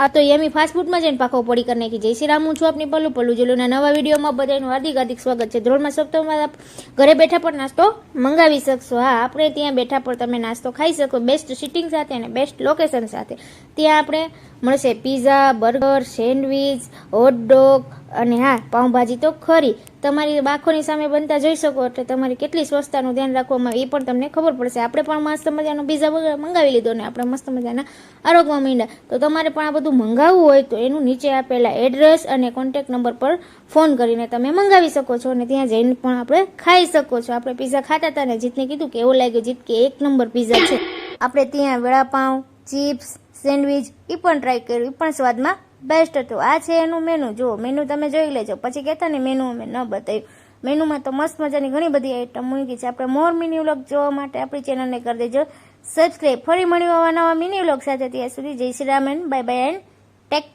આ તો યમી ફાસ્ટફૂડમાં જઈને પાકો પડી કરી નાખી. જય શ્રી રામ, હું છું આપની પલ્લુ જુલુના નવા વિડીયોમાં બધાનું હાર્દિક સ્વાગત છે. ધોરણમાં સપ્તાહમાં ઘરે બેઠા પણ નાસ્તો મંગાવી શકશો. હા, આપણે ત્યાં બેઠા પણ તમે નાસ્તો ખાઈ શકો, બેસ્ટ સિટિંગ સાથે અને બેસ્ટ લોકેશન સાથે. ત્યાં આપણે મળશે પીઝા, બર્ગર, સેન્ડવીચ, હોટડોગ અને હા, પાઉંભાજી તો ખરી તમારી આંખોની સામે બનતા જોઈ શકો. એટલે તમારી કેટલી સ્વચ્છતાનું ધ્યાન રાખવામાં એ પણ તમને ખબર પડશે. આપણે પણ મસ્ત મજાનો પીઝા મંગાવી લીધો ને આપણે મસ્ત મજાના આરોગવા માંડ્યા. તો તમારે પણ આ બધું મંગાવવું હોય તો એનું નીચે આપેલા એડ્રેસ અને કોન્ટેક્ટ નંબર પર ફોન કરીને તમે મંગાવી શકો છો અને ત્યાં જઈને પણ આપણે ખાઈ શકો છો. આપણે પીઝા ખાતા હતા ને જીતને કીધું કે એવું લાગ્યું જીત કે એક નંબર પીઝા છે. આપણે ત્યાં વડાપાઉં, ચિપ્સ, સેન્ડવીચ એ પણ ટ્રાય કર્યું, એ પણ સ્વાદમાં બેસ્ટ હતું. આ છે એનું મેનુ. જુઓ, મેનુ તમે જોઈ લેજો, પછી કહેતા ને મેનુ અમે ન બતાવ્યું. મેનુમાં તો મસ્ત મજાની ઘણી બધી આઈટમ મૂકી છે. આપણે મોર મિની વ્લોગ જોવા માટે આપણી ચેનલને કરી દેજો સબસ્ક્રાઈબ. ફરી મળ્યું આવા નવા મિની વ્લોગ સાથે. ત્યાં સુધી જય Shri Ram and bye bye and tech